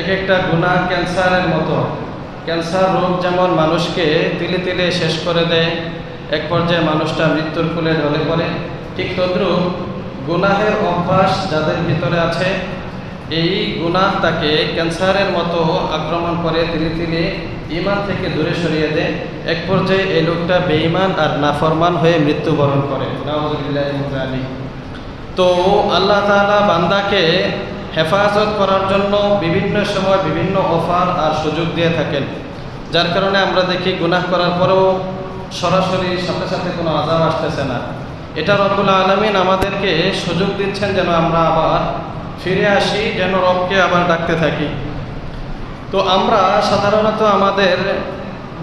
এক একটা গুনাহ ক্যান্সারের মতো। ক্যান্সার রোগ যেমন মানুষকে তিলে তিলে শেষ করে দেয়, এক পর্যায়ে মানুষটা মৃত্যুর কোলে ঢলে পড়ে, ঠিক তদ্রূপ গুনাহের অভ্যাস যাদের ভিতরে আছে, এই গুনাহ তাকে ক্যান্সারের মতো আক্রমণ করে, তিলে তিলে ঈমান থেকে দূরে সরিয়ে দেয়। এক পর্যায়ে এই লোকটা বেঈমান আর নাফরমান হয়ে মৃত্যুবরণ করে। নাউযুবিল্লাহি মিন যালিক। তো আল্লাহ তাআলা বান্দাকে হেফাজত করার জন্য বিভিন্ন সময় বিভিন্ন অফার আর সুযোগ দিয়ে থাকেন, যার কারণে আমরা দেখি গুনাহ করার পরেও সরাসরি সাথে সাথে কোনো আযাব আসতেছে না। এটা রব্বুল আলামিন আমাদেরকে সুযোগ দিচ্ছেন যেন আমরা আবার ফিরে আসি, যেন রবকে আবার ডাকতে থাকি। তো আমরা সাধারণত আমাদের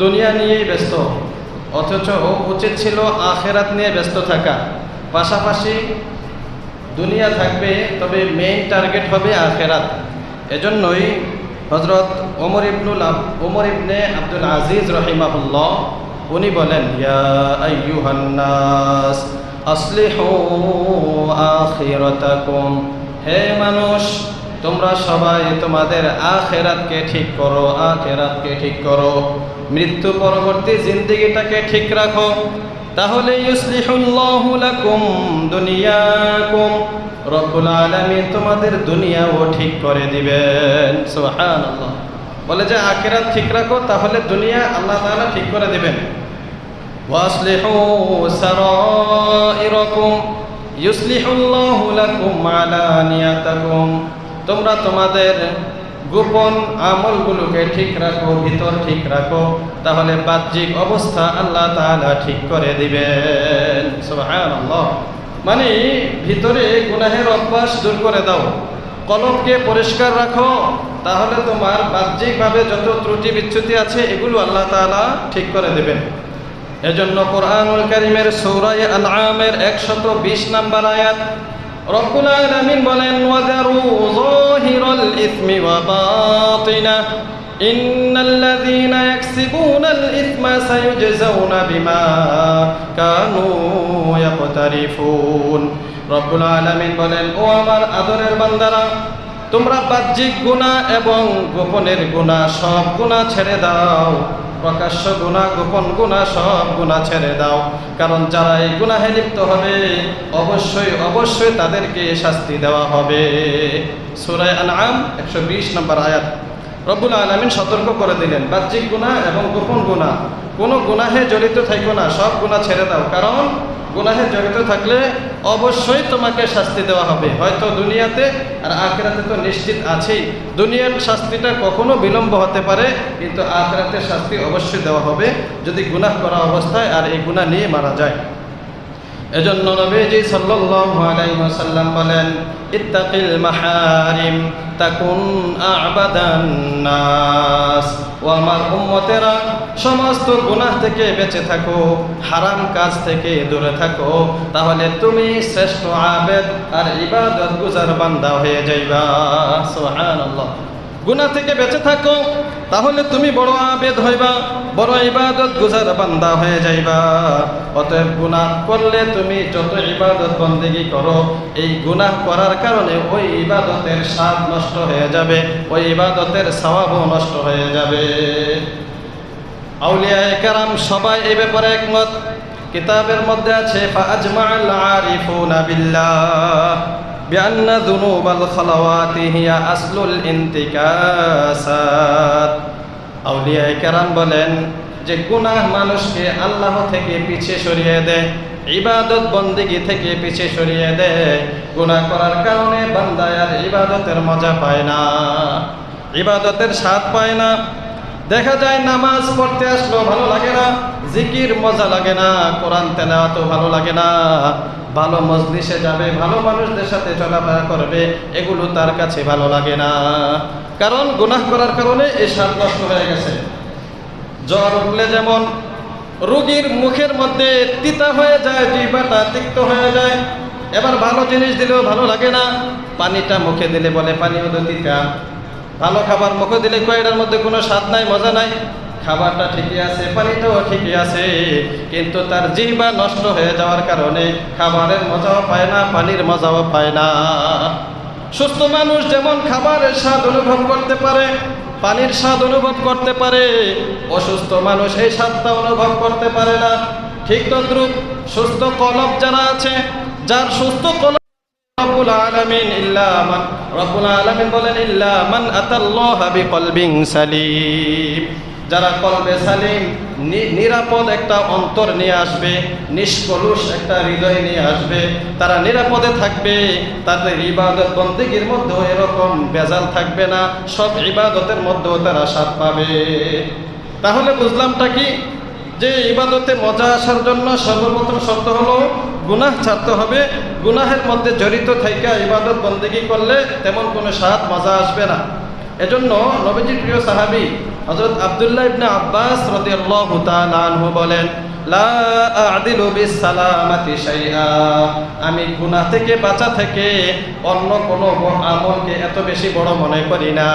দুনিয়া নিয়েই ব্যস্ত, অথচ উচিত ছিল আখেরাত নিয়ে ব্যস্ত থাকা। পাশাপাশি দুনিয়া থাকবে, তবে মেইন টার্গেট হবে আখেরাত। এজন্যই হযরত ওমর ইবনে আব্দুল আজিজ রাহিমাহুল্লাহ উনি বলেন, ইয়া আইয়ুহান নাস আসলিহু আখিরাতাকুম, হে মানুষ তোমরা সবাই তোমাদের আখেরাতকে ঠিক করো, আখেরাতকে ঠিক করো, মৃত্যু পরবর্তী জিন্দেগিটাকে ঠিক রাখো, তাহলে ইউসলিহুল্লাহু লাকুম দুনিয়াকুম, রব্বুল আলামিন তোমাদের দুনিয়াও ঠিক করে দিবেন। সুবহানাল্লাহ। বলে যে আখিরাত ঠিক রাখো, তাহলে দুনিয়া আল্লাহ তাআলা ঠিক করে দিবেন। ওয়াসলিহু সারাইরাকুম ইউসলিহুল্লাহু লাকুম আলানিয়াতাকুম, তোমরা তোমাদের গোপন আমলগুলোকে ঠিক রাখো, ভিতর ঠিক রাখো, তাহলে বাহ্যিক অবস্থা আল্লাহ তাআলা ঠিক করে দিবেন। সুবহানাল্লাহ। মানে ভিতরে গুনাহের অভ্যাস দূর করে দাও, কলবকে পরিষ্কার রাখো, তাহলে তোমার বাহ্যিকভাবে যত ত্রুটি বিচ্যুতি আছে এগুলো আল্লাহ তাআলা ঠিক করে দেবেন। এজন্য কোরআনুল কারীমের সূরা আল-আনআমের 120 নম্বর আয়াত রব্বুল আলামিন বলেন, ওয়াযারু যাহিরাল ইসমি ওয়া বাতিনা ইন্নাল্লাযীনা ইয়াকসিবুনাল ইসমা সায়ুজজাউনা বিমা কানু ইয়াকতারিফুন। রব্বুল আলামিন বলেন, ও আমার আদরের বান্দারা, তোমরা বাহ্যিক গুনাহ এবং গোপনের গুনাহ সব গুনাহ ছেড়ে দাও, প্রকাশ্য গুনাহ গোপন গুনাহ সব গুনাহ ছেড়ে দাও, কারণ যারা এই গুনাহে লিপ্ত হবে অবশ্যই অবশ্যই তাদেরকে শাস্তি দেওয়া হবে। সূরা আনআম 120 নম্বর আয়াত। রব্বুল আলামিন সতর্ক করে দিলেন, বাহ্যিক গুনাহ এবং গোপন গুনাহ কোনো গুনাহে জড়িত থাকো না, সব গুনাহ ছেড়ে দাও, কারণ গুনাহে জড়িত থাকলে অবশ্যই তোমাকে শাস্তি দেওয়া হবে, হয়তো দুনিয়াতে, আর আখিরাতে তো নিশ্চিত আছেই। দুনিয়ার শাস্তিটা কখনো বিলম্ব হতে পারে, কিন্তু আখিরাতের শাস্তি অবশ্যই দেওয়া হবে যদি গুনাহ করা অবস্থায় আর এই গুনাহ নিয়ে মারা যায়। এজন্য নবীজি সাল্লাল্লাহু আলাইহি ওয়াসাল্লাম বলেন, ইত্তাকিল মাহারিম তাকুন আ'বাদান নাস। ও আমার উম্মতেরা, সমস্ত গুনাহ থেকে বেঁচে থাকো, হারাম কাজ থেকে দূরে থাকো, তাহলে তুমি শ্রেষ্ঠ আবেদ আর ইবাদত গুজার বান্দা হয়ে যাইবা। সুবহানাল্লাহ। গুনাহ থেকে বেঁচে থাকো, তাহলে তুমি বড় আবেদ হইবা, বড় ইবাদত গুজার বান্দা হয়ে যাইবা। অতএব গুনাহ করলে তুমি যত ইবাদত বন্দেগী করো, এই গুনাহ করার কারণে ওই ইবাদতের স্বাদ নষ্ট হয়ে যাবে, ওই ইবাদতের সওয়াবও নষ্ট হয়ে যাবে। আউলিয়ায়ে কেরাম সবাই এই ব্যাপারে একমত। কিতাবের মধ্যে আছে, ফাআজমাআল আরিফুনা বিল্লাহ বিআন্না যুনুবাল খালাওয়াতি হিয়া আসলুল ইন্তিকাসাত। আউলিয়ায়ে কেরাম বলেন যে গুনাহ মানুষকে আল্লাহ থেকে পিছিয়ে সরিয়ে দেয়, ইবাদত বন্দেগী থেকে পিছিয়ে সরিয়ে দেয়। গুনাহ করার কারণে বান্দা আর ইবাদতের মজা পায় না, ইবাদতের স্বাদ পায় না। দেখা যায় নামাজ পড়তে আসলো ভালো লাগে না, জিকির মজা লাগে না, কোরআন তেলাওয়াতও ভালো লাগে না, ভালো মজলিসে যাবে, ভালো মানুষদের সাথে চলাফেরা করবে, এগুলো তার কাছে ভালো লাগে না, কারণ গুনাহ করার কারণে এই স্বাদ নষ্ট হয়ে গেছে। জ্বর উঠলে যেমন রোগীর মুখের মধ্যে তিতা হয়ে যায়, জিহ্বাটা তিক্ত হয়ে যায়, এবার ভালো জিনিস দিলেও ভালো লাগে না, পানিটা মুখে দিলে বলে পানিও তো তিতা, ভালো খাবার মুখে দিলে কয়টার মধ্যে কোনো স্বাদ নাই, মজা নাই। খাবারটা ঠিকই আছে, পানিটাও ঠিকই আছে, কিন্তু তার জিহ্বা নষ্ট হয়ে যাওয়ার কারণে খাবারের মজাও পায় না, পানির মজাও পায় না। সুস্থ মানুষ যেমন খাবারের স্বাদ অনুভব করতে পারে, পানির স্বাদ অনুভব করতে পারে, অসুস্থ মানুষ এই স্বাদটা অনুভব করতে পারে না। ঠিক তদ্রূপ সুস্থ কলব যারা আছে, যার সুস্থ কলব রব্বুল আলামিন বলেন ইল্লা মান আতাল্লাহা বিকলবিন সালিম, যারা কলবে সালিম নিরাপদ একটা অন্তর নিয়ে আসবে, নিষ্কলুষ একটা হৃদয় নিয়ে আসবে, তারা নিরাপদে থাকবে। তাদের ইবাদত বন্দেগীর মধ্যেও এরকম বেজাল থাকবে না, সব ইবাদতের মধ্যেও তারা স্বাদ পাবে। তাহলে বুঝলামটা কি, যে ইবাদতে মজা আসার জন্য সর্বপ্রথম শর্ত হলো গুনাহ ছাড়তে হবে। গুনাহের মধ্যে জড়িত থাইকা ইবাদত বন্দেগী করলে তেমন কোনো স্বাদ মজা আসবে না। এজন্য নবীজির প্রিয় সাহাবী হযরত আব্দুল্লাহ ইবনে আব্বাস রাদিয়াল্লাহু তাআলা আনহু বলেন, লা আ'দিলু বিসসালামাতি শাইআ, আমি গুনাহ থেকে বাঁচা থেকে অন্য কোনো আমলকে এত বেশি বড় মনে করি না।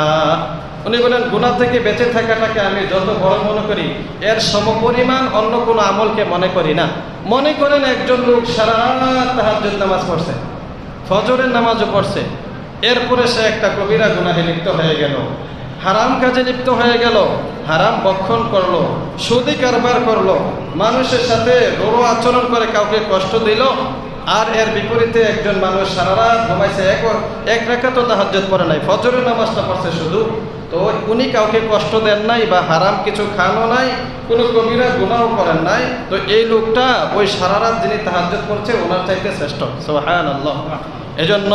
উনি বলেন, গুনাহ থেকে বেঁচে থাকাটাকে আমি যত বড় মনে করি, এর সমপরিমাণ অন্য কোনো আমলকে মনে করি না। মনে করেন একজন লোক সারা রাত তাহাজ্জুদ নামাজ পড়ছে, ফজরের নামাজও পড়ছে, এরপরে সে একটা কবিরা গুনাহে লিপ্ত হয়ে গেল, হারাম কাজে লিপ্ত হয়ে গেল, হারাম ভক্ষণ করলো, সুদি কারবার করলো, মানুষের সাথে রূঢ় আচরণ করে কাউকে কষ্ট দিল। আর এর বিপরীতে একজন মানুষ সারা রাত ঘুমাইছে, এক রাকাতও তাহাজ্জুদ পড়ে নাই, ফজরের নামাজটা পড়ছে শুধু, তো উনি কাউকে কষ্ট দেন নাই বা হারাম কিছু খানও নাই, কোনো কবিরা গুনাহও করেন নাই, তো এই লোকটা ওই সারা রাত যিনি তাহাজ্জুদ পড়ছে ওনার চাইতে শ্রেষ্ঠ। সুবহানাল্লাহ। এজন্য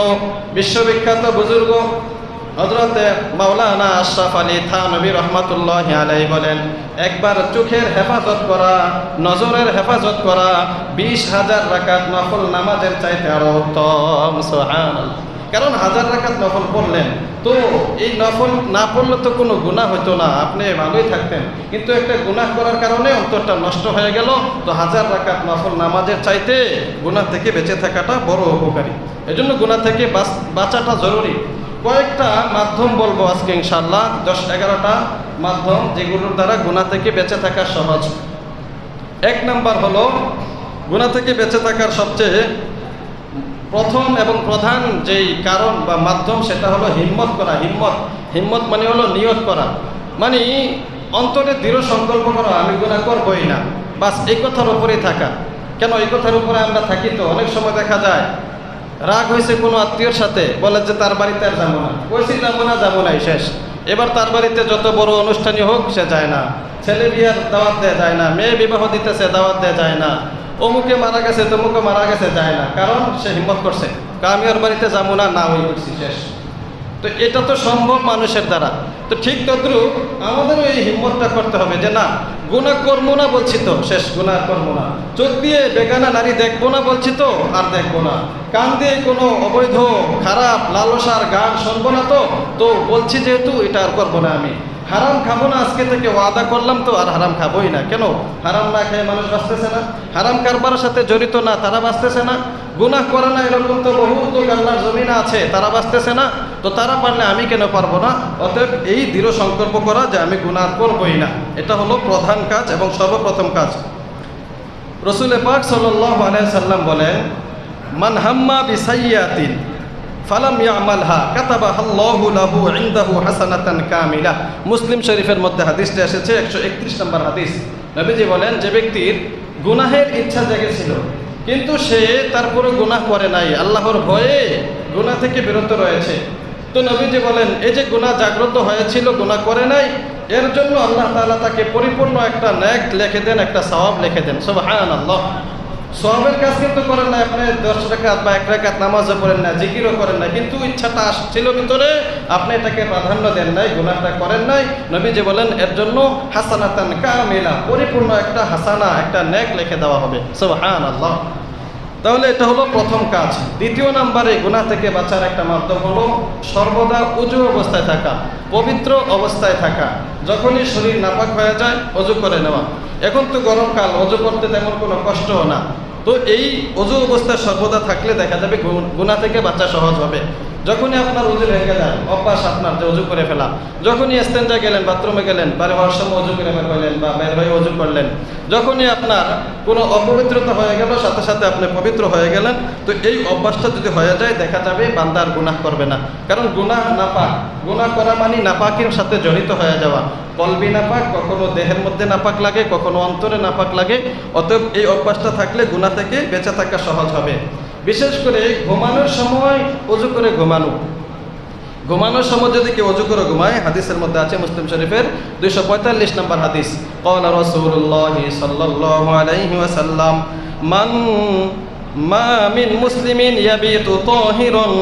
বিশ্ববিখ্যাত বুজুর্গ হযরত মাওলানা আশরাফ আলী থানভী রাহমাতুল্লাহি আলাইহি বলেন, একবার চোখের হেফাজত করা, নজরের হেফাজত করা 20,000 রাকাত নফল নামাজের চাইতে আরো উত্তম। সুবহানাল্লাহ। কারণ 1000 রাকাত নফল পড়লেন, তো এই নফল না পড়লে তো কোনো গুনাহ হতো না, আপনি ভালোই থাকতেন, কিন্তু একটা গুনাহ করার কারণে অন্তরটা নষ্ট হয়ে গেল। তো 1000 রাকাত নফল নামাজের চাইতে গুনাহ থেকে বেঁচে থাকাটা বড় উপকারী। এজন্য গুনাহ থেকে বাঁচাটা জরুরি। কয়েকটা মাধ্যম বলবো আজকে ইনশাআল্লাহ, 10-11টা মাধ্যম যেগুলোর দ্বারা গুনাহ থেকে বেঁচে থাকা সহজ। 1 নাম্বার হলো গুনাহ থেকে বেঁচে থাকার সবচেয়ে প্রথম এবং প্রধান যেই কারণ বা মাধ্যম, সেটা হলো হিম্মত করা। হিম্মত মানে হলো নিয়ত করা, মানে অন্তরে দৃঢ় সংকল্প করা, আমি গুনাহ করবই না, বাস এই কথার উপরেই থাকা। কেন এই কথার উপরে আমরা থাকি? তো অনেক সময় দেখা যায় রাগ হয়েছে কোনো আত্মীয়র সাথে, বলে যে তার বাড়িতে আর যাবো না, কইছি যাবো নাই, শেষ। এবার তার বাড়িতে যত বড় অনুষ্ঠানই হোক সে যায় না, ছেলে বিয়ার দাওয়াত দেয়া যায় না, মেয়ে বিবাহ দিতেছে দাওয়াত দেয়া যায় না, অমুকে মারা গেছে তমুকে মারা গেছে যায় না, কারণ সে হিম্মত করছে, আমি ওর বাড়িতে যাবো না, না ওই করছি, শেষ। তো এটা তো সম্ভব মানুষের দ্বারা। তো ঠিক তদ্রুপ আমাদেরও এই হিম্মতটা করতে হবে যে না, গুনাহ করবো না বলছি তো, শেষ, গুনাহ করবো না। চোখ দিয়ে বেগানা নারী দেখবো না বলছি তো, আর দেখবো না। কান দিয়ে কোনো অবৈধ খারাপ লালসার গান শুনবো না তো বলছি যেহেতু এটা আর করবো না। আমি হারাম খাবো না, আজকে থেকে ওয়াদা করলাম, তো আর হারাম খাবোই না। কেন? হারাম না খেয়ে মানুষ বাঁচতেছে না, হারাম কারবারের সাথে জড়িত না, তারা বাঁচতেছে না। গুনাহ করে না এরকম তো বহু লোক আল্লাহর জমিনে আছে, তারা বাঁচতেছে না, তো তারা পারলে আমি কেন পারবো না? অতএব এই দৃঢ় সংকল্প করা যে আমি গুনাহ করবই না, এটা হলো প্রধান কাজ এবং সর্বপ্রথম কাজ। রাসূল পাক সাল্লাল্লাহু আলাইহি সাল্লাম বলেন, মান হাম্মা বিসাইয়্যাতিন ফালাম ইয়ামালহা কাতাবাহাল্লাহু লাহু ইনদাহু হাসানাতান কামিলা। মুসলিম শরীফের মধ্যে হাদিসটা এসেছে, 131 নম্বর হাদিস। নবীজি বলেন, যে ব্যক্তির গুনাহের ইচ্ছা জেগেছিল কিন্তু সে তারপরে গুনাহ করে নাই, আল্লাহর ভয়ে গুনাহ থেকে বিরত রয়েছে, তো নবীজি বলেন এই যে গুনাহ জাগ্রত হয়েছিল, গুনাহ করে নাই, এর জন্য আল্লাহ তাআলা তাকে পরিপূর্ণ একটা নেক লিখে দেন, একটা সওয়াব লিখে দেন। সুবহানাল্লাহ। সওয়াবের কাজ কিন্তু করেন না, আপনি 10 রাকাত বা 1 রাকাত নামাজও পড়েন না, জিকিরও করেন না, কিন্তু ইচ্ছাটা আসছিল ভিতরে, আপনি এটাকে প্রাধান্য দেন নাই, গুনাহটা করেন নাই। নবীজি বলেন এর জন্য হাসানাতান কামিলা, পরিপূর্ণ একটা হাসানা, একটা নেক লিখে দেওয়া হবে। সুবহানাল্লাহ। তাহলে এটা হলো প্রথম কাজ। দ্বিতীয় নম্বরে গুনাহ থেকে বাঁচার একটা মাধ্যম হলো সর্বদা ওযু অবস্থায় থাকা, পবিত্র অবস্থায় থাকা। যখনই শরীর নাপাক হয়ে যায় ওযু করে নেওয়া। এখন তো গরমকাল, ওযু করতে তেমন কোনো কষ্টও না, তো এই ওযু অবস্থায় সর্বদা থাকলে দেখা যাবে গুনাহ থেকে বাঁচা সহজ হবে। যখনই আপনার উজু ভেঙে যায়, অভ্যাস আপনার যে উজু করে ফেলা, যখনই ইস্তেঞ্জা গেলেন, বাথরুমে গেলেন, বাইরে হওয়ার সময় উজু করে বের হইলেন বা বের হয়ে উজু করলেন, যখনই আপনার কোনো অপবিত্রতা হয়ে গেল, সাথে সাথে আপনি পবিত্র হয়ে গেলেন, তো এই অভ্যাসটা যদি হয়ে যায়, দেখা যাবে বান্দা আর গুনাহ করবে না। কারণ গুনাহ নাপাক, গুনাহ করা মানে নাপাকের সাথে জড়িত হয়ে যাওয়া। কলবি নাপাক, কখনো দেহের মধ্যে নাপাক লাগে, কখনো অন্তরে নাপাক লাগে। অতএব এই অভ্যাসটা থাকলে গুনাহ থেকে বেঁচে থাকা সহজ হবে। বিশেষ করে ঘুমানোর সময় উজু করে ঘুমানো। ঘুমানোর সময় যদি কেউ অজু করে ঘুমায়, হাদিসের মধ্যে আছে মুসলিম শরীফের 245 নম্বর হাদিস, ক্বালা রাসূলুল্লাহি সাল্লাল্লাহু আলাইহি ওয়াসাল্লাম, মা মিন মুসলিমিন ইয়াবিতু তাহিরান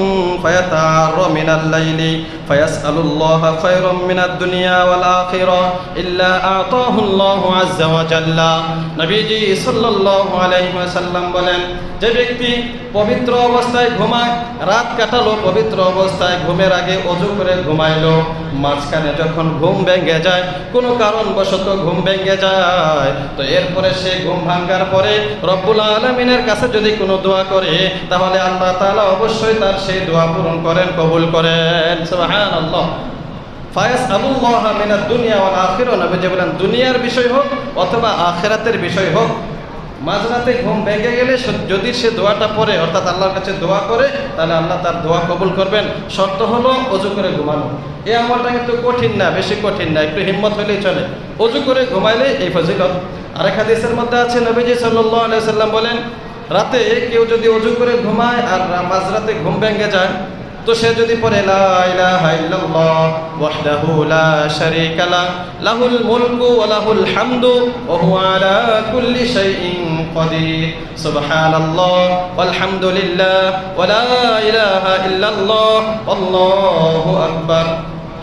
ফায়াতাআররা মিনাল লাইলি ফায়াসআলুল্লাহা খায়রাম মিনাদ দুনিয়া ওয়াল আখিরাহ ইল্লা আতাহু আল্লাহু আযজা ওয়া জাল্লা। নবীজি সাল্লাল্লাহু আলাইহি ওয়াসাল্লাম বলেন, যে ব্যক্তি পবিত্র অবস্থায় ঘুমায়, রাত কাটালো পবিত্র অবস্থায়, ঘুমের আগে ওযু করে ঘুমাইলো, মাঝখানে যখন ঘুম ভেঙে যায়, কোনো কারণবশত ঘুম ভেঙে যায়, তো এরপরে সে ঘুম ভাঙার পরে রব্বুল আলামিনের কাছে যদি কোনো দোয়া করে, তাহলে আল্লাহ তাআলা অবশ্যই তার সেই দোয়া পূরণ করেন, কবুল করেন। সুবহানাল্লাহ। ফায়াসআলুল্লাহা মিনাদ দুনিয়া ওয়াল আখিরাহ, নবীজি বলেন দুনিয়ার বিষয় হোক অথবা আখিরাতের বিষয় হোক, মাঝরাতে ঘুম ভেঙে গেলে যদি সে দোয়াটা পড়ে, অর্থাৎ আল্লাহর কাছে দোয়া করে, তাহলে আল্লাহ তার দোয়া কবুল করবেন। শর্ত হলো অজু করে ঘুমানো। এই আমলটা কিন্তু কঠিন না, বেশি কঠিন না, একটু হিম্মত হলেই চলে। অজু করে ঘুমাইলে এই ফজিলত। আরেক হাদিসের মধ্যে আছে, নবীজি সাল্লাল্লাহু আলাইহি সাল্লাম বলেন, রাতে কেউ যদি অজু করে ঘুমায় আর মাঝরাতে ঘুম ভেঙে যায়, তো সে যদি পড়ে লা ইলাহা ইল্লাল্লাহ ওয়াহদাহু লা শারীকা লাহ লাহুল মুলকু ওয়া লাহুল হামদু ওয়া হুয়া আলা কুল্লি শাইইন কাদির, সুবহানাল্লাহ ওয়াল হামদুলিল্লাহ ওয়া লা ইলাহা ইল্লাল্লাহ আল্লাহু আকবার।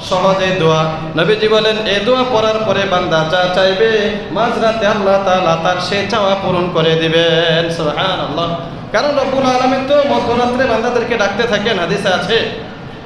সহজে দোয়া। নবীজি বলেন, এই দোয়া পড়ার পরে বান্দা যা চাইবে মাঝরাতে আল্লাহ তাআলা তার সেই চাওয়া পূরণ করে দিবেন। সুবহানাল্লাহ। কারণ রব্বুল আলামিন তো মধ্যরাত্রে বান্দাদেরকে ডাকতে থাকেন, হাদিসে আছে।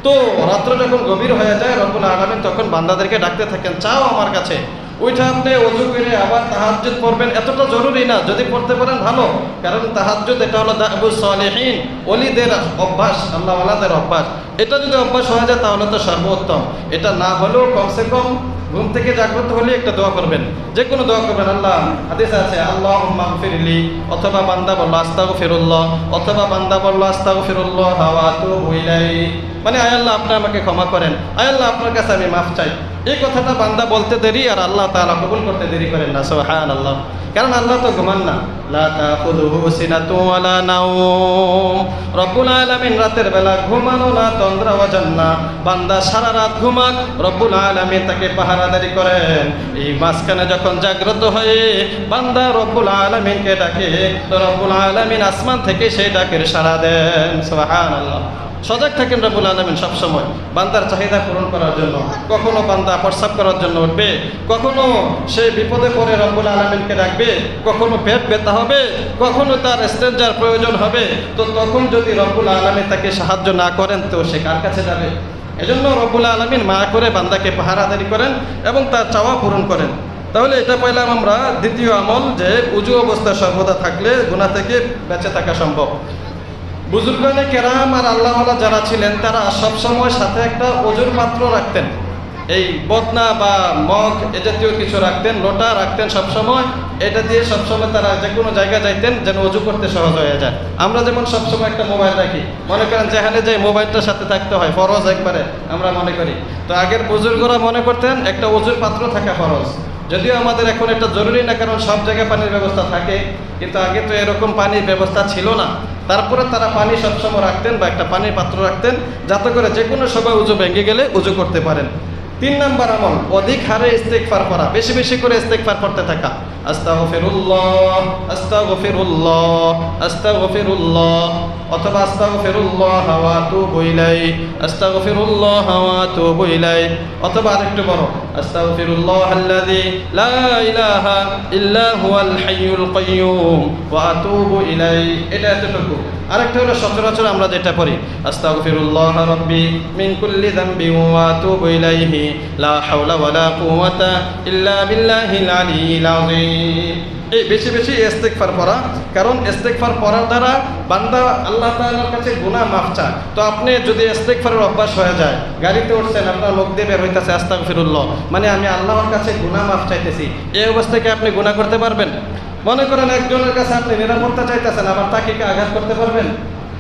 তো রাত্র যখন গভীর হয়ে যায়, রব্বুল আলামিন তখন বান্দাদেরকে ডাকতে থাকেন, চাও আমার কাছে। ওইটা আপনি ওযু করে আবার তাহাজ্জুদ পড়বেন, এতটা জরুরি না, যদি পড়তে পারেন ভালো। কারণ তাহাজ্জুদ এটা হলো দাবুস সালিহিন, ওলিদের অভ্যাস, আল্লাহ ওয়ালাদের অভ্যাস। এটা যদি অভ্যাস হয়ে যায় তাহলে তো সর্বোত্তম। এটা না হলেও কমসে কম ঘুম থেকে জাগ্রত হলে একটা দোয়া করবেন, যে কোনো দোয়া করবেন। আল্লাহ, হাদিসে আছে আল্লাহুম্মা গফিরলি, অথবা বান্দা বলল আস্তাগফিরুল্লাহ, অথবা বান্দা বলল আস্তাগফিরুল্লাহ ওয়া আতুবু ইলাইহি, মানে আয় আল্লাহ আপনি আমাকে ক্ষমা করেন, আয় আল্লাহ আপনার কাছে আমি মাফ চাই। এই কথাটা বান্দা বলতে দেরি আর আল্লাহ তাআলা কবুল করতে দেরি করেন না। সুবহানাল্লাহ। কারণ আল্লাহ তো ঘুমান না। লা তাখুযুহু সিনাতুন ওয়া লা নাওম, রব্বুল আলামিন রাতের বেলা ঘুমানো না, তন্দ্রাও যান না। বান্দা সারা রাত ঘুমাক, রব্বুল আলামিন তাকে পাহারাদারি করেন। এই মাঝখানে যখন জাগ্রত হয়ে বান্দা রব্বুল আলামিনকে ডাকে, তো রব্বুল আলামিন আসমান থেকে সেই ডাকের সাড়া দেন। সুবহানাল্লাহ। সজাগ থাকেন রব্বুল আলামিন সবসময় বান্দার চাহিদা পূরণ করার জন্য। কখনো বান্দা প্রস্রাব করার জন্য উঠবে, কখনো সে বিপদে পড়ে রব্বুল আলামিনকে ডাকবে, কখনো পেট ব্যথা হবে, কখনো তার ইস্তেঞ্জার প্রয়োজন হবে। তো তখন যদি রব্বুল আলামিন তাকে সাহায্য না করেন, তো সে কার কাছে যাবে? এজন্য রব্বুল আলামিন মায়া করে বান্দাকে পাহারাদারি করেন এবং তার চাওয়া পূরণ করেন। তাহলে এটা পাইলাম আমরা দ্বিতীয় আমল, যে উজু অবস্থায় সর্বদা থাকলে গুনাহ থেকে বেঁচে থাকা সম্ভব। বুজুর্গানে কেরাম আর আল্লাহওয়ালা যারা ছিলেন, তারা সবসময় সাথে একটা ওজুর পাত্র রাখতেন। এই বদনা বা মগ এ জাতীয় কিছু রাখতেন, লোটা রাখতেন সবসময়। এটা দিয়ে সবসময় তারা যে কোনো জায়গায় যাইতেন যেন ওযু করতে সহজ হয়ে যায়। আমরা যেমন সবসময় একটা মোবাইল রাখি, মনে করেন যেখানে যে মোবাইলটার সাথে থাকতে হয়, ফরজ একবারে আমরা মনে করি। তো আগের বুজুর্গরা মনে করতেন একটা ওজুর পাত্র থাকা ফরজ। যদিও আমাদের এখন এটা জরুরি না, কারণ সব জায়গায় পানির ব্যবস্থা থাকে, কিন্তু আগে তো এরকম পানির ব্যবস্থা ছিল না। তারপরে তারা পানি সবসময় রাখতেন বা একটা পানির পাত্র রাখতেন, যাতে করে যে কোনো সময় উজু ভেঙে গেলে উজু করতে পারেন। 3 নাম্বার আমল, অধিক হারে ইস্তেগফার করা, বেশি বেশি করে ইস্তেগফার করতে থাকা। আস্তাগফিরুল্লাহ আস্তাগফিরুল্লাহ আস্তাগফিরুল্লাহ, অথবা আস্তাগফিরুল্লাহ ওয়া আতুবু ইলাইহি আস্তাগফিরুল্লাহ ওয়া আতুবু ইলাইহি, অথবা আরেকটু বড়, আস্তাগফিরুল্লাহাল্লাযী লা ইলাহা ইল্লা হুয়াল হাইয়ুল কাইয়্যুম ওয়া আতুবু ইলাইহি। এটা এতটুকু। আরেকটা হলো সচরাচর আমরা যেটা পড়ি, আস্তাগফিরুল্লাহ রাব্বি মিন কুল্লি যামবি ওয়া আতুবু ইলাইহি লা হাওলা ওয়া লা কুওয়াতা ইল্লা বিল্লাহিল আলিয়্যিল আযীম। الرحيم এই বেশি বেশি ইস্তেগফার পড়া, কারণ ইস্তেগফার পড়ার দ্বারা বান্দা আল্লাহ তাআলার কাছে গুনাহ মাফ চায়। তো আপনি যদি ইস্তেগফারের অভ্যাস হয়ে যায়, গাড়িতে উঠছেন, আপনার মুখ দিয়ে বের হইতাছে আস্তাগফিরুল্লাহ, মানে আমি আল্লাহর কাছে গুনাহ মাফ চাইতেছি, এই অবস্থায় কি আপনি গুনাহ করতে পারবেন? মনে করেন একজনের কাছে আপনি নিরাপত্তা চাইতেছেন, আবার তাকে কি আঘাত করতে পারবেন?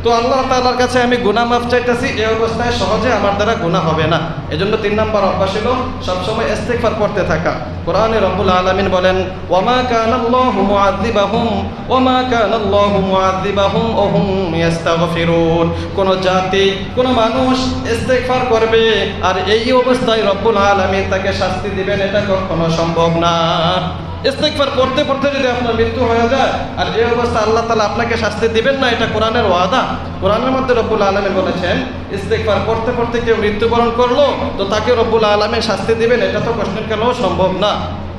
তো আল্লাহ তাআলার কাছে আমি গুনাহ মাফ চাইতেছি, এই অবস্থায় সহজে আমার দ্বারা গুনাহ হবে না। এজন্য 3 নম্বর অভ্যাস হলো সবসময় ইস্তেগফার পড়তে থাকা। কোরআনে রব্বুল আলামিন বলেন, ওয়ামা কানাল্লাহু মুআযিবাহুম ওয়ামা কানাল্লাহু মুআযিবাহুম ওয়া হুম ইস্তাগফিরুন। কোন জাতি, কোন মানুষ ইস্তেগফার করবে আর এই অবস্থায় রব্বুল আলামিন তাকে শাস্তি দিবেন, এটা কখনো সম্ভব না। ইস্তেগফার পড়তে পড়তে যদি আপনার মৃত্যু হয়ে যায় আর এই অবস্থা আল্লাহ তাআলা আপনাকে শাস্তি দিবেন না, এটা কোরআনের ওয়াদা। কোরআনের মধ্যে রব্বুল আলামিন বলেছেন, ইস্তেগফার পড়তে পড়তে কেউ মৃত্যুবরণ করলো তো তাকে রব্বুল আলামিন শাস্তি দিবেন, এটা তো প্রশ্নের কেন সম্ভব না।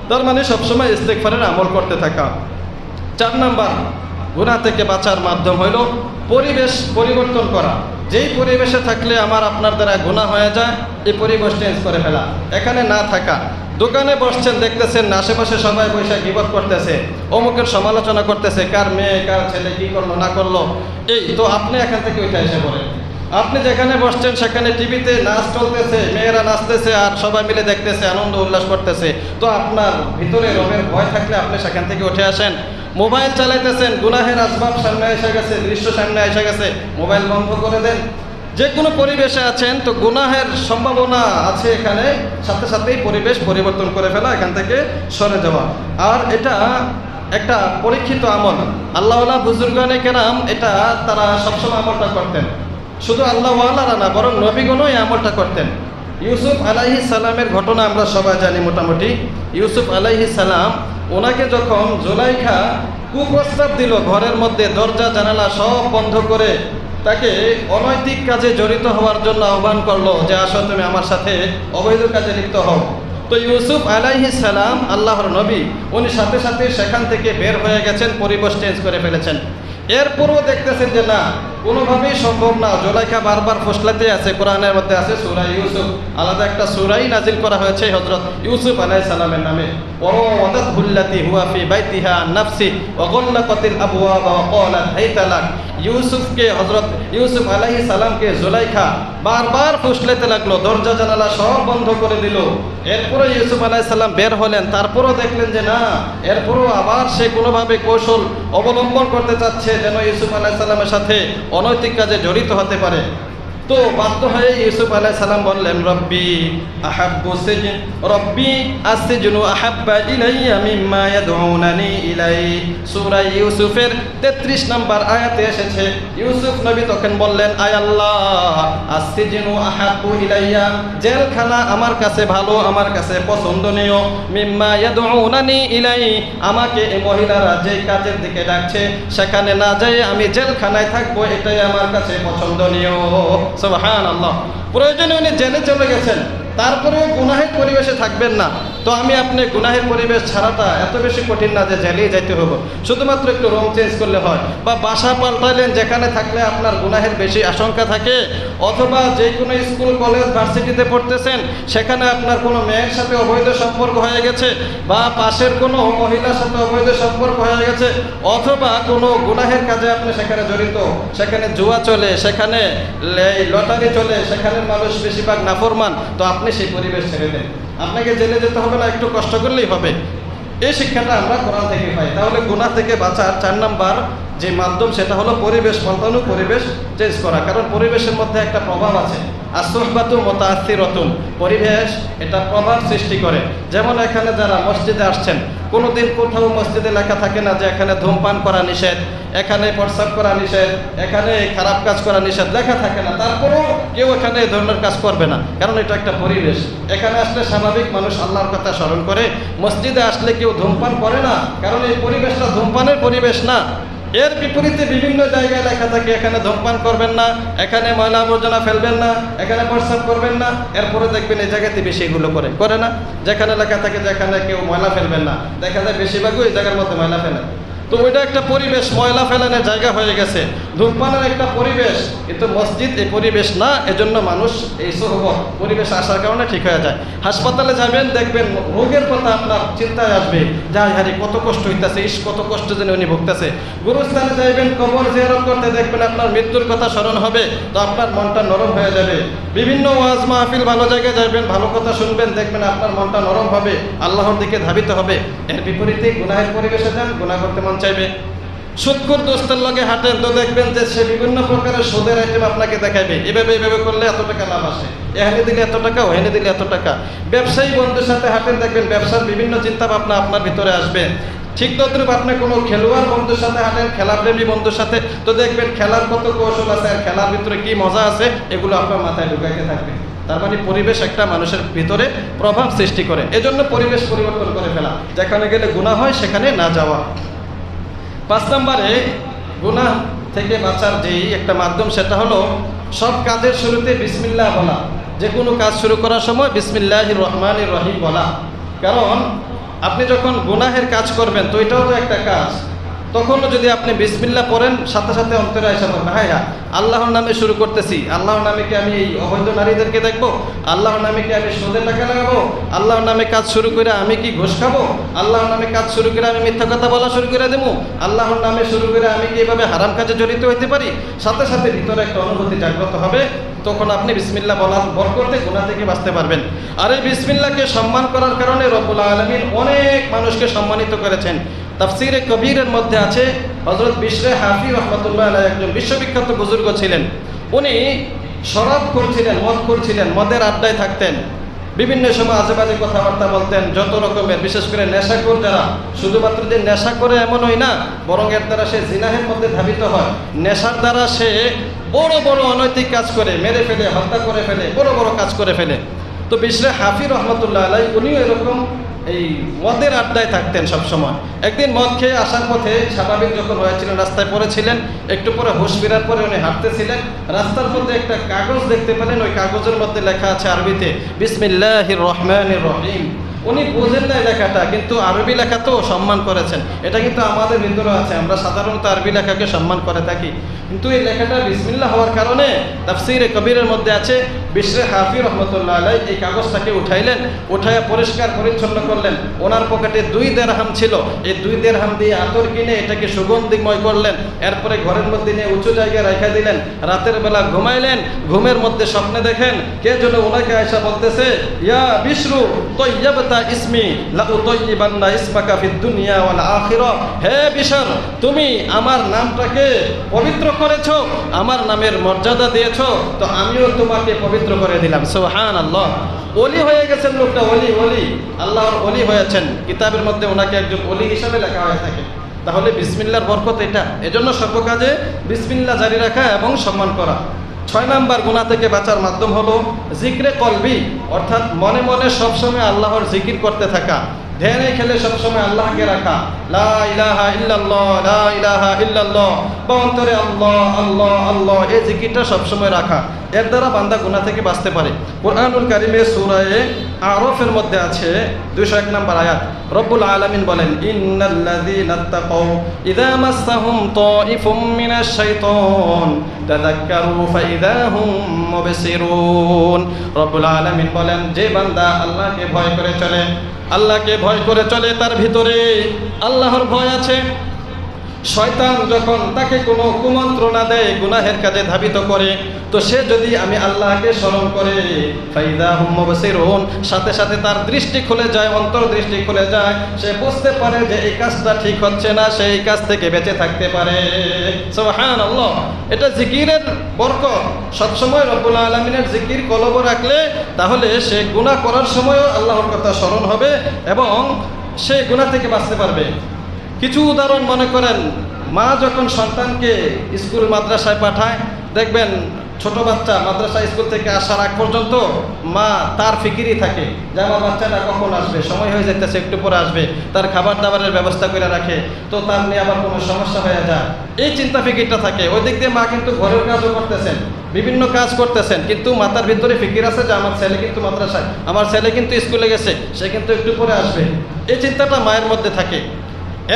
তার মানে সবসময় ইস্তেগফারের আমল করতে থাকা। 4 নাম্বার গুনাহ থেকে বাঁচার মাধ্যম হইল পরিবেশ পরিবর্তন করা। যেই পরিবেশে থাকলে আমার আপনার দ্বারা গুনাহ হয়ে যায়, এই পরিবেশ চেঞ্জ করে ফেলা। এখানে না থাকা, দোকানে বসছেন, দেখতেছেন আশেপাশে সবাই বসে গীবত করতেছে, অমুকের সমালোচনা করতেছে, কার মেয়ে কার ছেলে কি করলো না করলো, এই তো আপনি এখান থেকে ওইটা এসে পড়েন। আপনি যেখানে বসছেন সেখানে টিভিতে নাচ চলতেছে, মেয়েরা নাচতেছে আর সবাই মিলে দেখতেছে, আনন্দ উল্লাস করতেছে, তো আপনার ভিতরে রবের ভয় থাকলে আপনি সেখান থেকে উঠে আসেন। মোবাইল চালাইতেছেন, গুনাহের আসবাব সামনে এসে গেছে, দৃশ্য সামনে এসে গেছে, মোবাইল বন্ধ করে দেন। যে কোনো পরিবেশে আছেন তো গুনাহের সম্ভাবনা আছে, এখানে সাথে সাথেই পরিবেশ পরিবর্তন করে ফেলা, এখান থেকে সরে যাওয়া। আর এটা একটা পরীক্ষিত আমল। আল্লাহওয়ালা বুজুর্গানে কেরাম এটা তারা সবসময় আমলটা করতেন। শুধু আল্লাহওয়ালারা না, বরং নবীগণও এই আমলটা করতেন। ইউসুফ আলাইহিস সালামের ঘটনা আমরা সবাই জানি মোটামুটি। ইউসুফ আলাইহিস সালাম, ওনাকে যখন জুলাইখা কুপ্রস্তাব দিল, ঘরের মধ্যে দরজা জানালা সব বন্ধ করে তাকে অনৈতিক কাজে জড়িত হওয়ার জন্য আহ্বান করলো যে আসো তুমি আমার সাথে অবৈধ কাজে লিপ্ত হও। তো ইউসুফ আলাইহিস সালাম আল্লাহর নবী, উনি সাথে সাথে সেখান থেকে বের হয়ে গেছেন, পরিবেশ চেঞ্জ করে ফেলেছেন। এরপরও দেখতেছেন যে না, কোনোভাবেই সম্ভব না। জুলাইখা বারবার ফুসলাতে আছে। কোরআনের মধ্যে আছে সূরা ইউসুফ, আলাদা একটা সূরাই নাজিল করা হয়েছে হযরত ইউসুফ আলাইহিস সালামের নামে। ওয়ারাওয়াদাতহুল্লাতী হুয়া ফী বাইতিহা আন নাফসি ওয়া গাল্লাকাতিল আবওয়াবা ওয়া ক্বালাত হাইতা লাক। ইউসুফকে, হযরত ইউসুফ আলাইহিস সালামকে জুলাইখা বারবার ফুসলাতে লাগলো, দরজা জানালা সব বন্ধ করে দিল। এরপরে ইউসুফ আলাইহিস সালাম বের হলেন, তারপরও দেখলেন যে না, এরপরও আবার সে কোনোভাবে কৌশল অবলম্বন করতে চাচ্ছে যেন ইউসুফ আলাইহিস সালামের সাথে অনৈতিক কাজে জড়িত হতে পারে। তো বাধ্য হয়ে ইউসুফ আলাইহিস সালাম বললেন, রব্বি আহাব্বু সিজন রব্বি আসজিনু আহাব্বা ইলাইয়া মিম্মা ইয়াদউনানি ইলাই। সূরা ইউসুফের 33 নম্বর আয়াতে এসেছে, ইউসুফ নবী তখন বললেন, আয় আল্লাহ, আসজিনু আহাব্বু ইলাইয়া, জেলখানা আমার কাছে ভালো, আমার কাছে পছন্দনীয়, মিম্মা ইয়াদউনানি ইলাই, আমাকে এই মহিলারা যে কাজের দিকে ডাকছে সেখানে না যেয়ে আমি জেলখানায় থাকবো, এটাই আমার কাছে পছন্দনীয়। সুবহানাল্লাহ। প্রয়োজনে উনি জেলে চলে গেছেন, তারপরেও গুনাহের পরিবেশে থাকবেন না। তো আমি আপনি গুনাহের পরিবেশ ছাড়াটা এত বেশি কঠিন না যে জেলেই যাইতে হবে, শুধুমাত্র একটু রুম চেঞ্জ করলে হয়, বা বাসা পাল্টাইলেন যেখানে থাকলে আপনার গুনাহের বেশি আশঙ্কা থাকে, অথবা যে কোনো স্কুল কলেজ ভার্সিটিতে পড়তেছেন সেখানে আপনার কোনো মেয়ের সাথে অবৈধ সম্পর্ক হয়ে গেছে, বা পাশের কোনো মহিলার সাথে অবৈধ সম্পর্ক হয়ে গেছে, অথবা কোনো গুনাহের কাজে আপনি সেখানে জড়িত, সেখানে জুয়া চলে, সেখানে লটারি চলে, সেখানে মানুষ বেশিরভাগ নাফরমান, তো আপনি সেই পরিবেশ ছেড়ে দেন। আপনাকে জেলে যেতে হবে না, একটু কষ্ট করলেই হবে। এই শিক্ষাটা আমরা কোরআন থেকে পাই। তাহলে গুনাহ থেকে বাঁচার 4 নাম্বার যে মাধ্যম সেটা হলো পরিবেশ পাল্টানো, পরিবেশ চেঞ্জ করা। কারণ পরিবেশের মধ্যে একটা প্রভাব আছে, আসবাতু মুতাআসসিরাতুন, পরিবেশ এটা প্রভাব সৃষ্টি করে। যেমন এখানে যারা মসজিদে আসছেন, কোনোদিন কোথাও মসজিদে লেখা থাকে না যে এখানে ধূমপান করা নিষেধ, এখানে প্রস্রাব করা নিষেধ, এখানে খারাপ কাজ করা নিষেধ, লেখা থাকে না। তারপরেও কেউ এখানে এই ধরনের কাজ করবে না, কারণ এটা একটা পরিবেশ। এখানে আসলে স্বাভাবিক মানুষ আল্লাহর কথা স্মরণ করে। মসজিদে আসলে কেউ ধূমপান করে না, কারণ এই পরিবেশটা ধূমপানের পরিবেশ না। এর বিপরীতে বিভিন্ন জায়গায় লেখা থাকে এখানে ধূমপান করবেন না, এখানে ময়লা আবর্জনা ফেলবেন না, এখানে প্রস্রাব করবেন না। এরপরে দেখবেন এই জায়গাতে বেশি এগুলো করে না। যেখানে লেখা থাকে যেখানে কেউ ময়লা ফেলবেন না, দেখা যায় বেশিরভাগই এই জায়গার মধ্যে ময়লা ফেলে। তো ওইটা একটা পরিবেশ, ময়লা ফেলানোর জায়গা হয়ে গেছে, ধূমপানের একটা পরিবেশ, কিন্তু মসজিদ এই পরিবেশ না। এজন্য মানুষ এই সোহবত পরিবেশ আসার কারণে ঠিক হয়ে যায়। হাসপাতালে যাবেন, দেখবেন রোগের কথা আপনার চিন্তায় আসবে, যাই হারি কত কষ্ট হইতেছে, কত কষ্ট যেন উনি ভুগতেছে। গুরুস্থানে যাইবেন, কবর জিয়ারত করতে, দেখবেন আপনার মৃত্যুর কথা স্মরণ হবে, তো আপনার মনটা নরম হয়ে যাবে। বিভিন্ন ওয়াজ মাহফিল, ভালো জায়গায় যাবেন, ভালো কথা শুনবেন, দেখবেন আপনার মনটা নরম হবে, আল্লাহর দিকে ধাবিত হবে। এর বিপরীতে গুনাহের পরিবেশে যান, গুনাহ করতে মন চাইবে। সুদখোর দোস্তের লগে হাঁটেন, তো দেখবেন যে সে বিভিন্ন প্রকারের সুদের আইটেম আপনাকে দেখাইবে, এভাবে করলে এত টাকা লাভ আসে, এখানে দিলে এত টাকা, ওখানে দিলে এত টাকা। ব্যবসায়ী বন্ধুর সাথে হাঁটেন, দেখবেন ব্যবসার বিভিন্ন চিন্তা ভাবনা আপনার ভিতরে আসবে। ঠিক তদ্রুপ আপনি কোনো খেলোয়াড় বন্ধুর সাথে হাঁটেন, খেলাপ্রেমী বন্ধুর সাথে, তো দেখবেন খেলার কত কৌশল আছে আর খেলার ভিতরে কি মজা আছে, এগুলো আপনার মাথায় ঢুকাইতে থাকবে। তার মানে পরিবেশ একটা মানুষের ভিতরে প্রভাব সৃষ্টি করে। এজন্য পরিবেশ পরিবর্তন করে ফেলা, যেখানে গেলে গুনাহ হয় সেখানে না যাওয়া। 5 নম্বরে গুনাহ থেকে বাঁচার যেই একটা মাধ্যম, সেটা হলো সব কাজের শুরুতে বিসমিল্লাহ বলা। যে কোনো কাজ শুরু করার সময় বিসমিল্লাহির রহমানির রহিম বলা। কারণ আপনি যখন গুনাহের কাজ করবেন, তো এটাও তো একটা কাজ, তখনও যদি আপনি বিসমিল্লাহ পড়েন, সাথে সাথে অন্তরে আইসা পড়বে, হ্যাঁ আল্লাহর নামে শুরু করতেছি, আল্লাহর নামে কি আমি এই অবৈধ নারীদেরকে দেখবো, আল্লাহর নামে কি আমি সুদে টাকা লাগাবো, আল্লাহর নামে কাজ শুরু করে আমি কি ঘুষ খাবো, আল্লাহর নামে কাজ শুরু করে আমি মিথ্যা কথা বলা শুরু করে দেবো, আল্লাহর নামে শুরু করে আমি কি এভাবে হারাম কাজে জড়িত হইতে পারি। সাথে সাথে ভিতরে একটা অনুভূতি জাগ্রত হবে, তখন আপনি বিসমিল্লাহ বলার বরকতে গুনাহ থেকে বাঁচতে পারবেন। আর এই বিসমিল্লাহকে সম্মান করার কারণে রব্বুল আলামিন অনেক মানুষকে সম্মানিত করেছেন। তাফসীরে কবীরের মধ্যে আছে, হযরত বিশরে হাফি রাহমাতুল্লাহ আলাইহি একজন বিশ্ববিখ্যাত বুজুর্গ ছিলেন। উনি শরাবখোর ছিলেন, মদখোর ছিলেন, মদের আড্ডায় থাকতেন, বিভিন্ন সময় আজেবাজে কথাবার্তা বলতেন, যত রকমের, বিশেষ করে নেশাখোর যারা, শুধুমাত্র যে নেশা করে এমনই না, বরং এর দ্বারা সে জিনাহের মধ্যে ধাবিত হয়। নেশার দ্বারা সে বড় বড় অনৈতিক কাজ করে, মেরে ফেলে, হত্যা করে ফেলে, বড় বড় কাজ করে ফেলে। তো বিশরে হাফি রহমতুল্লাহ আলাইহি উনিও এরকম এই মদের আড্ডায় থাকতেন সব সময়। একদিন মদ খেয়ে আসার পথে স্বাভাবিক যখন হয়েছিলেন, রাস্তায় পড়েছিলেন, একটু পরে হুঁশ ফেরার পরে উনি হাঁটতেছিলেন, রাস্তার মধ্যে একটা কাগজ দেখতে পেলেন। ওই কাগজের মধ্যে লেখা আছে আরবিতে বিসমিল্লাহির রহমানির রহিম। উনি বোঝেন না লেখাটা, কিন্তু আরবি লেখা তো সম্মান করেছেন। এটা কিন্তু আমাদের ভিতরে আছে, আমরা সাধারণত আরবি লেখাকে সম্মান করে থাকি, কিন্তু এই লেখাটা বিসমিল্লাহ হওয়ার কারণে তাফসীরে কবীরের মধ্যে আছে, বিশরে হাফি রহমতুল্লাহ আলাইহি এই কাগজটাকে উঠাইলেন, উঠাইয়া পরিষ্কার পরিচ্ছন্ন করলেন। ওনার পকেটে 2 দিরহাম ছিল, এই 2 দিরহাম দিয়ে আতর কিনে এটাকে সুগন্ধিময় করলেন। এরপরে ঘরের মধ্যে নিয়ে উঁচু জায়গায় রেখে দিলেন। রাতের বেলা ঘুমাইলেন, ঘুমের মধ্যে স্বপ্নে দেখেন কে যেন ওনাকে আয়েশা বলতেছে, ইয়া বিশরু তাইয়্যাবতা ইসমি লা উতাইয়িবান্না ইসমাকা ফিদ দুনিয়া ওয়াল আখিরাহ। হে বিশর, তুমি আমার নামটাকে পবিত্র করেছো, আমার নামের মর্যাদা দিয়েছো, তো আমিও তোমাকে পবিত্র করে দিলাম। সুবহানাল্লাহ। ওলি হয়ে গেছেন লোকটা, ওলি, আল্লাহর ওলি হয়েছেন। কিতাবের মধ্যে ওনাকে একজন ওলি হিসাবে লেখা হয়ে থাকে। তাহলে বিসমিল্লাহর বরকত এটা। এজন্য সর্বকাজে বিসমিল্লাহ জারি রাখা এবং সম্মান করা। 6 নম্বর গুনাহ থেকে বাঁচার মাধ্যম হলো জিক্রে কলবি, অর্থাৎ মনে মনে সবসময় আল্লাহর জিকির করতে থাকা, ধ্যানে খেলে সবসময় আল্লাহকে রাখা, লা ইলাহা ইল্লাল্লাহ, লা ইলাহা ইল্লাল্লাহ, বা অন্তরে আল্লাহ আল্লাহ আল্লাহ, এই জিকিরটা সবসময় রাখা। এর দ্বারা বান্দা গুনাহ থেকে বাঁচতে পারে। কুরআনুল কারীমে সূরা আরফের মধ্যে আছে 201 নম্বর আয়াত, রব্বুল আলামিন বলেন, ইন্নাল্লাযীনা তাকাউ ইযা মাসসাহুম তাইফুম মিনাশ শাইতান তাযাক্কারু ফাইযা হুম মুবসিরুন। রব্বুল আলামিন বলেন, যে বান্দা আল্লাহকে ভয় করে চলে, আল্লাহকে ভয় করে চলে, তার ভিতরে আল্লাহর ভয় আছে। শয়তান যখন তাকে কোনো কুমন্ত্রণা দেয়, গুনাহের কাজে ধাবিত করে, তো সে যদি আমি আল্লাহকে স্মরণ করে, ফাইদা হুম মুবসিরুন, সাথে সাথে তার দৃষ্টি খুলে যায়, অন্তর্দৃষ্টি খুলে যায়, সে বুঝতে পারে যে এই কাজটা ঠিক হচ্ছে না, সে এই কাজ থেকে বেঁচে থাকতে পারে। সুবহানাল্লাহ। এটা জিকিরের বরকত। সবসময় রব্বুল আলামিনের জিকির কলবে রাখলে, তাহলে সে গুনাহ করার সময়ও আল্লাহর কথা স্মরণ হবে এবং সে গুনাহ থেকে বাঁচতে পারবে। কিছু উদাহরণ মনে করেন, মা যখন সন্তানকে স্কুল মাদ্রাসায় পাঠায়, দেখবেন ছোট বাচ্চা মাদ্রাসা স্কুল থেকে আসার আগ পর্যন্ত মা তার ফিকিরই থাকে যে আমার বাচ্চাটা কখন আসবে, সময় হয়ে যেতেছে, একটু পরে আসবে, তার খাবার দাবারের ব্যবস্থা করে রাখে, তো তার নিয়ে আবার কোনো সমস্যা হয়ে যায়, এই চিন্তা ফিকিরটা থাকে। ওই দিক দিয়ে মা কিন্তু ঘরের কাজও করতেছেন, বিভিন্ন কাজ করতেছেন, কিন্তু মাথার ভিতরে ফিকির আছে যে আমার ছেলে কিন্তু মাদ্রাসায়, আমার ছেলে কিন্তু স্কুলে গেছে, সে কিন্তু একটু পরে আসবে, এই চিন্তাটা মায়ের মধ্যে থাকে।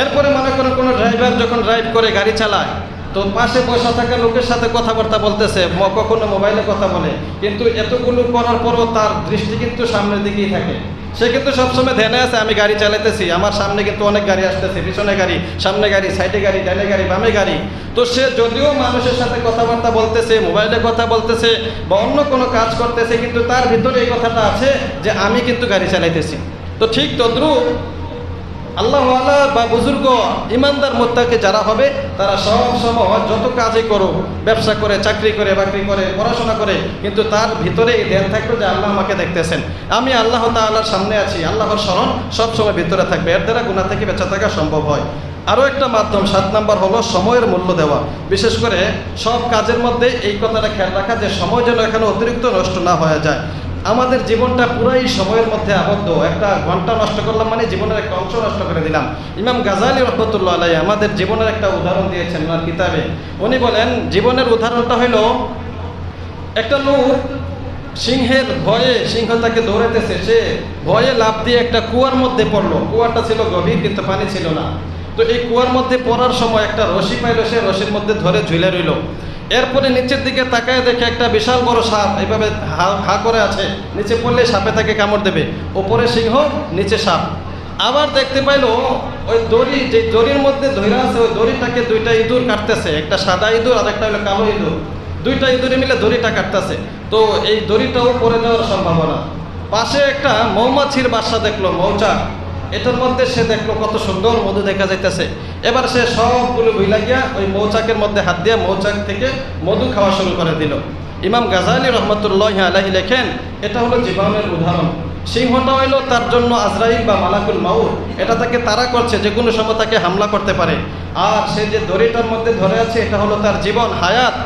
এরপরে মনে করেন কোনো ড্রাইভার যখন ড্রাইভ করে গাড়ি চালায়, তো পাশে বসা থাকা লোকের সাথে কথাবার্তা বলতেছে, কখনো মোবাইলে কথা বলে, কিন্তু এতগুলো করার পরও তার দৃষ্টি কিন্তু সামনের দিকেই থাকে। সে কিন্তু সবসময় ধ্যানে আছে আমি গাড়ি চালাইতেছি, আমার সামনে কিন্তু অনেক গাড়ি আসতেছে, পিছনে গাড়ি, সামনে গাড়ি, সাইডে গাড়ি, ডানে গাড়ি, বামে গাড়ি। তো সে যদিও মানুষের সাথে কথাবার্তা বলতেছে, মোবাইলে কথা বলতেছে বা অন্য কোনো কাজ করতেছে, কিন্তু তার ভিতরে এই কথাটা আছে যে আমি কিন্তু গাড়ি চালাইতেছি। তো ঠিক তদ্রুপ আল্লাহওয়ালা বা বুজুর্গ ইমানদার মুত্তাকি যারা হবে, তারা সব সময় যত কাজই করুক, ব্যবসা করে, চাকরি করে, বাকরি করে, পড়াশোনা করে, কিন্তু তার ভিতরে এই ধ্যান থাকবে যে আল্লাহ আমাকে দেখতেছেন, আমি আল্লাহ তাআলার সামনে আছি, আল্লাহর স্মরণ সবসময় ভিতরে থাকবে। এর দ্বারা গুনাহ থেকে বেঁচে থাকা সম্ভব হয়। আরও একটা মাধ্যম 7 নাম্বার হলো সময়ের মূল্য দেওয়া। বিশেষ করে সব কাজের মধ্যে এই কথাটা খেয়াল রাখা যে সময় যেন এখানে অতিরিক্ত নষ্ট না হয়ে যায়। আমাদের জীবনটা পুরাই সময়ের মধ্যে আবদ্ধ। একটা ঘন্টা নষ্ট করলাম মানে জীবনের একটা অংশ নষ্ট করে দিলাম। ইমাম গাজালি রহমতুল্লাহ আলাইহি আমাদের জীবনের একটা উদাহরণ দিয়েছেন ওনার কিতাবে। উনি বলেন জীবনের উদাহরণটা হইল, একটা লোক সিংহের ভয়ে, সিংহ তাকে দৌড়াইতেছে, সে ভয়ে লাফ দিয়ে একটা কুয়ার মধ্যে পড়লো। কুয়াটা ছিল গভীর কিন্তু পানি ছিল না। তো এই কুয়ার মধ্যে পড়ার সময় একটা রশি পাইল, সে রশির মধ্যে ধরে ঝুলে রইল। এরপরে নিচের দিকে তাকায় দেখে একটা বিশাল বড় সাপ এইভাবে হা করে আছে, নিচে পড়লে সাপে তাকে কামড় দেবে। ওপরে সিংহ, নিচে সাপ। আবার দেখতে পাইল ওই দড়ি, যে দড়ির মধ্যে ধরে আছে, ওই দড়িটাকে দুইটা ইঁদুর কাটতেছে, একটা সাদা ইঁদুর আর একটা হলো কালো ইঁদুর। দুইটা ইঁদুরে মিলে দড়িটা কাটতেছে। তো এই দড়িটাও পড়ে যাওয়ার সম্ভাবনা। পাশে একটা মৌমাছির বাসা দেখলো, মৌচাক। এটার মধ্যে সে দেখলো কত সুন্দর মধু দেখা যাইতেছে। এবার সে সবগুলো ভুইলা গিয়া ওই মৌচাকের মধ্যে হাত দিয়ে মৌচাক থেকে মধু খাওয়া শুরু করে দিল। ইমাম গাজালি রহমতুল্লাহ আলাইহি লেখেন, এটা হলো জীবনের উদাহরণ। সিংহটা হইল তার জন্য আজরাইল বা মালাকুল মাউত, এটা তাকে তাড়া করছে, যে কোনো সময় তাকে হামলা করতে পারে। আর সে যে দড়িটার মধ্যে ধরে আছে, এটা হলো তার জীবন, হায়াত।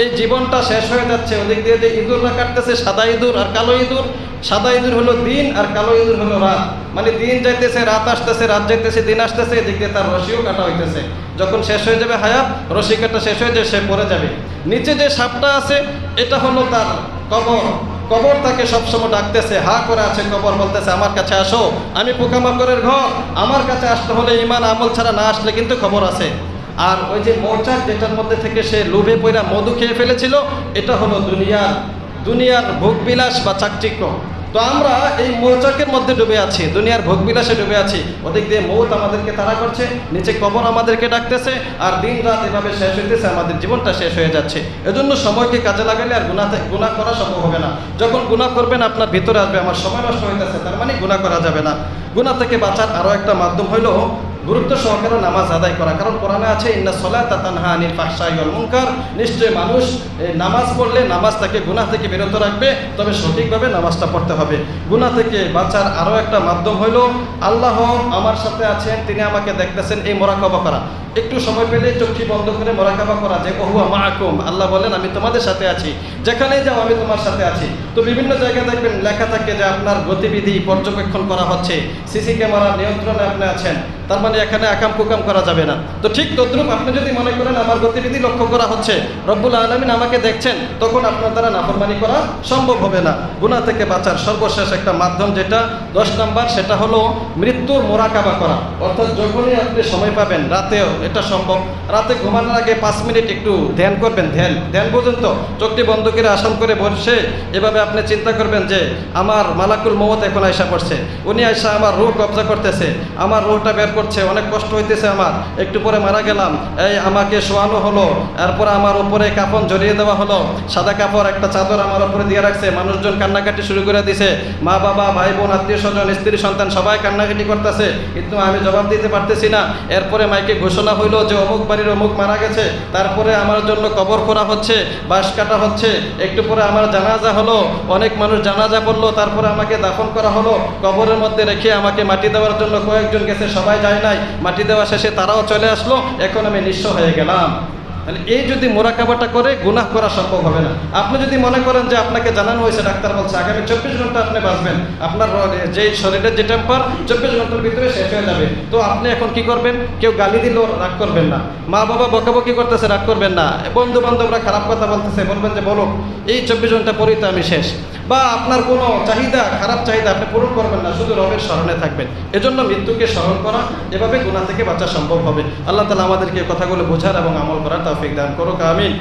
এই জীবনটা শেষ হয়ে যাচ্ছে। ওদিক দিয়ে যে ইঁদুররা কাটতেছে, সাদা ইঁদুর আর কালো ইঁদুর। সাদা ইঁদুর হলো দিন আর কালো ইঁদুর হলো রাত। মানে দিন যাইতেছে, রাত আসতেছে, রাত যাইতেছে, দিন আসতেছে, এদিক দিয়ে তার রশিও কাটা হইতেছে। যখন শেষ হয়ে যাবে হায়াত, রশি কাটা শেষ হয়ে যায়, সে পড়ে যাবে। নিচে যে সাপটা আছে, এটা হলো তার কবর। কবর তাকে সবসময় ডাকতেছে, হা করে আছে কবর, বলতেছে আমার কাছে আসো, আমি পোকামাকড়ের ঘর, আমার কাছে আসতে হলে ইমান আমল ছাড়া না আসলে কিন্তু খবর আছে। আর ওই যে মৌচাক, যেটার মধ্যে থেকে সে লোভে পইরা মধু খেয়ে ফেলেছিল, এটা হলো দুনিয়ার ভোগবিলাস বা চাকচিক্য। তো আমরা এই মৌচাকের মধ্যে ডুবে আছি, দুনিয়ার ভোগবিলাসে ডুবে আছি। ওদিক দিয়ে মৌত আমাদেরকে তাড়া করছে, নিচে কবর আমাদেরকে ডাকতেছে, আর দিন রাত এভাবে শেষ হইতেছে, আমাদের জীবনটা শেষ হয়ে যাচ্ছে। এজন্য সময়কে কাজে লাগালে আর গুনাহ করা সম্ভব হবে না। যখন গুনাহ করবেন আপনার ভিতরে আসবে আমার সময় নষ্ট হইতেছে, তার মানে গুনাহ করা যাবে না। গুনাহ থেকে বাঁচার আরও একটা মাধ্যম হইল গুরুত্ব সহকারে নামাজ আদায় করা। কারণ কোরআনে আছে ইন্না সলাতা তানহা আনিল ফাহশাই ওয়াল মুনকার, নিশ্চয় মানুষ নামাজ পড়লে নামাজ তাকে গুনাহ থেকে বিরত রাখবে, তবে সঠিকভাবে নামাজটা পড়তে হবে। গুনাহ থেকে বাঁচার আরও একটা মাধ্যম হইল আল্লাহ আমার সাথে আছেন, তিনি আমাকে দেখতেছেন, এই মোরাকাবা করা। একটু সময় পেলে চোখটি বন্ধ করে মোরাকাবা করা, যে ওহুয়া মাআকুম, আল্লাহ বলেন আমি তোমাদের সাথে আছি, যেখানেই যাও আমি তোমার সাথে আছি। তো বিভিন্ন জায়গায় দেখবেন লেখা থাকে যে আপনার গতিবিধি পর্যবেক্ষণ করা হচ্ছে, সিসি ক্যামেরার নিয়ন্ত্রণে আপনি আছেন, তার মানে এখানে আকাম কুকাম করা যাবে না। তো ঠিক তদ্রুপ আপনি যদি মনে করেন আমার গতিবিধি লক্ষ্য করা হচ্ছে, রব্বুল আলামিন আমাকে দেখছেন, তখন আপনার দ্বারা নাফরমানি করা সম্ভব হবে না। গুনাহ থেকে বাঁচার সর্বশেষ একটা মাধ্যম যেটা 10 নাম্বার, সেটা হলো মৃত্যুর মোরাকাবা করা। অর্থাৎ যখনই আপনি সময় পাবেন, রাতেও এটা সম্ভব, রাতে ঘুমানোর আগে 5 মিনিট একটু ধ্যান করবেন। ধ্যান পর্যন্ত চোখটি বন্ধ করে আসন করে বসে এভাবে আপনি চিন্তা করবেন যে আমার মালাকুল মউত এখন আয়সা পড়ছে, উনি আয়সা আমার রূহ কবজা করতেছে, আমার রূহটা বের করছে, অনেক কষ্ট হইতেছে আমার, একটু পরে মারা গেলাম, এই আমাকে শোয়ানো হলো, এরপরে আমার উপরে কাফন জড়িয়ে দেওয়া হলো, সাদা কাপড় একটা চাদর আমার উপরে দিয়ে রাখছে, মানুষজন কান্নাকাটি শুরু করে দিছে, মা বাবা ভাই বোন আত্মীয় স্বজন স্ত্রী সন্তান সবাই কান্নাকাটি করতেছে, কিন্তু আমি জবাব দিতে পারতেছি না। এরপরে মাইকে ঘোষণা হইলো যে অমুক বাড়ির অমুক মারা গেছে, তারপরে আমার জন্য কবর করা হচ্ছে, বাঁশ কাটা হচ্ছে, একটু পরে আমার জানাজা হলো, অনেক মানুষ জানাজা পড়লো, তারপরে আমাকে দাফন করা হলো, কবরের মধ্যে রেখে আমাকে মাটি দেওয়ার জন্য কয়েকজন গেছে, সবাই যায় নাই, মাটি দেওয়া শেষে তারাও চলে আসলো, এখন আমি নিঃস্ব হয়ে গেলাম। তাহলে এই যদি মোরাকাবাটা করে গুনাহ করা সম্ভব হবে না। আপনি যদি মনে করেন যে আপনাকে জানানো হয়েছে, ডাক্তার বলছে আগামী 24 ঘন্টা আপনি বাঁচবেন, আপনার যে শরীরের যে টেম্পার 24 ঘন্টার ভিতরে শেষ হয়ে যাবে, তো আপনি এখন কি করবেন? কেউ গালি দিল রাগ করবেন না, মা বাবা বকাবকি করতেছে রাগ করবেন না, বন্ধু বান্ধবরা খারাপ কথা বলতেছে বলবেন যে বলো এই 24 ঘন্টা পরেই তো আমি শেষ। বা আপনার কোনো চাহিদা, খারাপ চাহিদা আপনি পূরণ করবেন না, শুধু রবের স্মরণে থাকবেন। এজন্য মৃত্যুকে স্মরণ করা, এভাবে গুনাহ থেকে বাঁচা সম্ভব হবে। আল্লাহ তাআলা আমাদেরকে কথাগুলো বোঝার এবং আমল করার তৌফিক দান করুক, আমিন।